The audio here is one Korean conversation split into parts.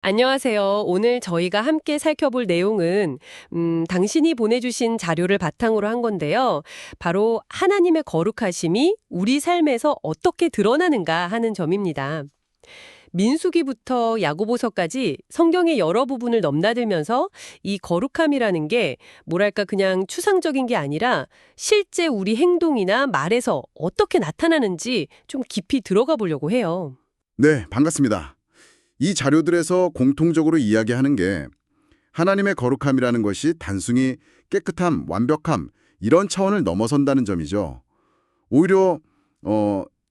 안녕하세요. 오늘 저희가 함께 살펴볼 내용은 당신이 보내주신 자료를 바탕으로 한 건데요. 바로 하나님의 거룩하심이 우리 삶에서 어떻게 드러나는가 하는 점입니다. 민수기부터 야고보서까지 성경의 여러 부분을 넘나들면서 이 거룩함이라는 게 뭐랄까 그냥 추상적인 게 아니라 실제 우리 행동이나 말에서 어떻게 나타나는지 좀 깊이 들어가 보려고 해요. 네, 반갑습니다. 이 자료들에서 공통적으로 이야기하는 게 하나님의 거룩함이라는 것이 단순히 깨끗함, 완벽함 이런 차원을 넘어선다는 점이죠. 오히려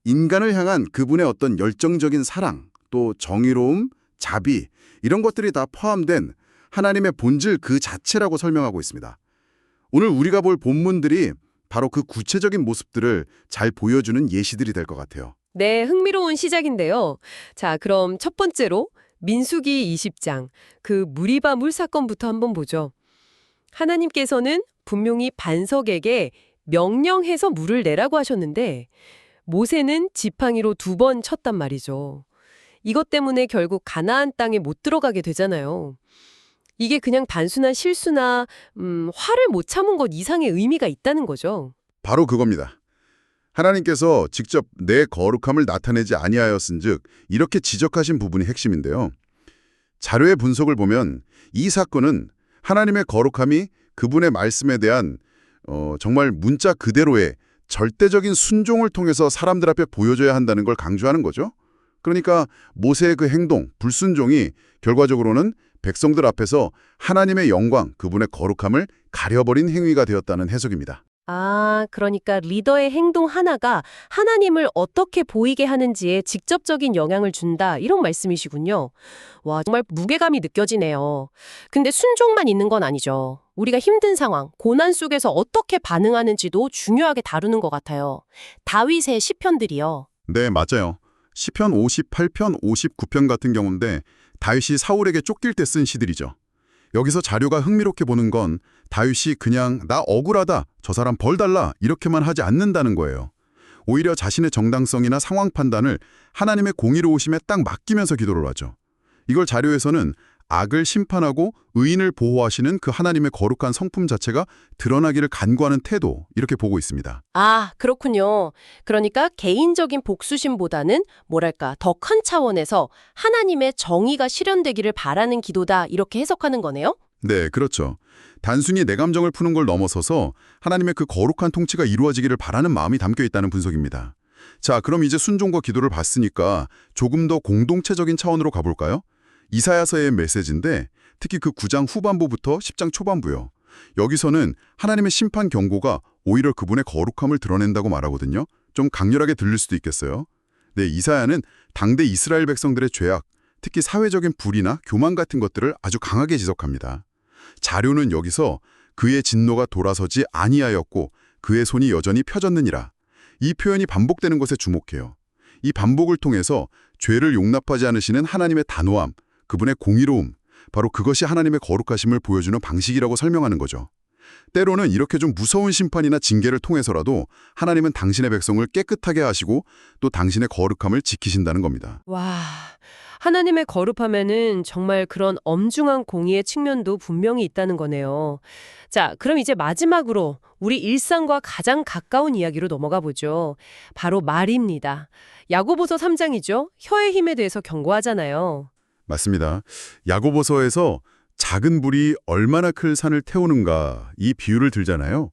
인간을 향한 그분의 어떤 열정적인 사랑, 또 정의로움, 자비 이런 것들이 다 포함된 하나님의 본질 그 자체라고 설명하고 있습니다. 오늘 우리가 볼 본문들이 바로 그 구체적인 모습들을 잘 보여주는 예시들이 될 것 같아요. 네, 흥미로운 시작인데요. 자, 그럼 첫 번째로 민수기 20장, 그 무리바 물 사건부터 한번 보죠. 하나님께서는 분명히 반석에게 명령해서 물을 내라고 하셨는데 모세는 지팡이로 2번 쳤단 말이죠. 이것 때문에 결국 가나안 땅에 못 들어가게 되잖아요. 이게 그냥 단순한 실수나 화를 못 참은 것 이상의 의미가 있다는 거죠. 바로 그겁니다. 하나님께서 직접 내 거룩함을 나타내지 아니하였은즉 이렇게 지적하신 부분이 핵심인데요. 자료의 분석을 보면 이 사건은 하나님의 거룩함이 그분의 말씀에 대한 정말 문자 그대로의 절대적인 순종을 통해서 사람들 앞에 보여줘야 한다는 걸 강조하는 거죠. 그러니까 모세의 그 행동, 불순종이 결과적으로는 백성들 앞에서 하나님의 영광, 그분의 거룩함을 가려버린 행위가 되었다는 해석입니다. 아, 그러니까 리더의 행동 하나가 하나님을 어떻게 보이게 하는지에 직접적인 영향을 준다, 이런 말씀이시군요. 와, 정말 무게감이 느껴지네요. 근데 순종만 있는 건 아니죠. 우리가 힘든 상황, 고난 속에서 어떻게 반응하는지도 중요하게 다루는 것 같아요. 다윗의 시편들이요. 네, 맞아요. 시편 58편, 59편 같은 경우인데 다윗이 사울에게 쫓길 때 쓴 시들이죠. 여기서 자료가 흥미롭게 보는 건 다윗이 그냥 나 억울하다, 저 사람 벌 달라 이렇게만 하지 않는다는 거예요. 오히려 자신의 정당성이나 상황 판단을 하나님의 공의로우심에 딱 맡기면서 기도를 하죠. 이걸 자료에서는 악을 심판하고 의인을 보호하시는 그 하나님의 거룩한 성품 자체가 드러나기를 간구하는 태도, 이렇게 보고 있습니다. 아, 그렇군요. 그러니까 개인적인 복수심보다는 뭐랄까 더 큰 차원에서 하나님의 정의가 실현되기를 바라는 기도다, 이렇게 해석하는 거네요? 네, 그렇죠. 단순히 내 감정을 푸는 걸 넘어서서 하나님의 그 거룩한 통치가 이루어지기를 바라는 마음이 담겨 있다는 분석입니다. 자, 그럼 이제 순종과 기도를 봤으니까 조금 더 공동체적인 차원으로 가볼까요? 이사야서의 메시지인데 특히 그 9장 후반부부터 10장 초반부요. 여기서는 하나님의 심판 경고가 오히려 그분의 거룩함을 드러낸다고 말하거든요. 좀 강렬하게 들릴 수도 있겠어요. 네, 이사야는 당대 이스라엘 백성들의 죄악, 특히 사회적인 불의나 교만 같은 것들을 아주 강하게 지적합니다. 자료는 여기서 그의 진노가 돌아서지 아니하였고 그의 손이 여전히 펴졌느니라. 이 표현이 반복되는 것에 주목해요. 이 반복을 통해서 죄를 용납하지 않으시는 하나님의 단호함, 그분의 공의로움, 바로 그것이 하나님의 거룩하심을 보여주는 방식이라고 설명하는 거죠. 때로는 이렇게 좀 무서운 심판이나 징계를 통해서라도 하나님은 당신의 백성을 깨끗하게 하시고 또 당신의 거룩함을 지키신다는 겁니다. 와, 하나님의 거룩함에는 정말 그런 엄중한 공의의 측면도 분명히 있다는 거네요. 자, 그럼 이제 마지막으로 우리 일상과 가장 가까운 이야기로 넘어가 보죠. 바로 말입니다. 야고보서 3장이죠. 혀의 힘에 대해서 경고하잖아요. 맞습니다. 야고보서에서 작은 불이 얼마나 클 산을 태우는가 이 비유를 들잖아요.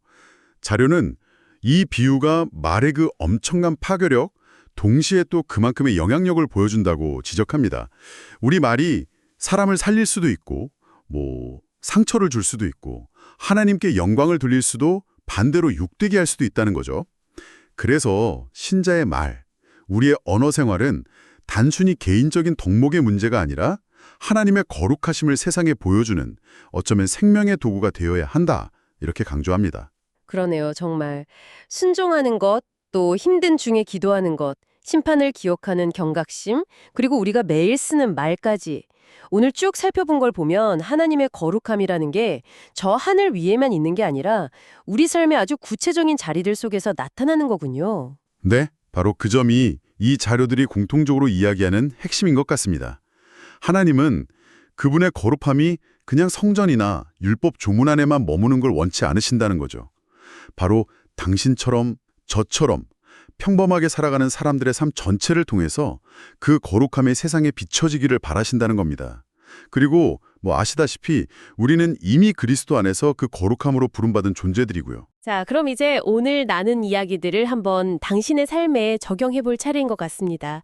자료는 이 비유가 말의 그 엄청난 파괴력, 동시에 또 그만큼의 영향력을 보여준다고 지적합니다. 우리 말이 사람을 살릴 수도 있고 상처를 줄 수도 있고 하나님께 영광을 돌릴 수도 반대로 욕되게 할 수도 있다는 거죠. 그래서 신자의 말, 우리의 언어 생활은 단순히 개인적인 덕목의 문제가 아니라 하나님의 거룩하심을 세상에 보여주는 어쩌면 생명의 도구가 되어야 한다, 이렇게 강조합니다. 그러네요, 정말. 순종하는 것, 또 힘든 중에 기도하는 것, 심판을 기억하는 경각심, 그리고 우리가 매일 쓰는 말까지. 오늘 쭉 살펴본 걸 보면 하나님의 거룩함이라는 게 저 하늘 위에만 있는 게 아니라 우리 삶의 아주 구체적인 자리들 속에서 나타나는 거군요. 네, 바로 그 점이 이 자료들이 공통적으로 이야기하는 핵심인 것 같습니다. 하나님은 그분의 거룩함이 그냥 성전이나 율법 조문 안에만 머무는 걸 원치 않으신다는 거죠. 바로 당신처럼 저처럼 평범하게 살아가는 사람들의 삶 전체를 통해서 그 거룩함이 세상에 비춰지기를 바라신다는 겁니다. 그리고 아시다시피 우리는 이미 그리스도 안에서 그 거룩함으로 부름받은 존재들이고요. 자, 그럼 이제 오늘 나눈 이야기들을 한번 당신의 삶에 적용해 볼 차례인 것 같습니다.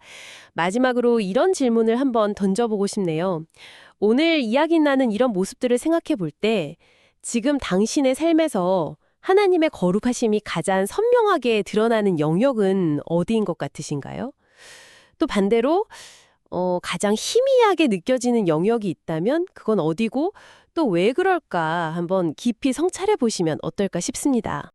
마지막으로 이런 질문을 한번 던져보고 싶네요. 오늘 이야기 나눈 이런 모습들을 생각해 볼 때 지금 당신의 삶에서 하나님의 거룩하심이 가장 선명하게 드러나는 영역은 어디인 것 같으신가요? 또 반대로 가장 희미하게 느껴지는 영역이 있다면 그건 어디고 또 왜 그럴까 한번 깊이 성찰해 보시면 어떨까 싶습니다.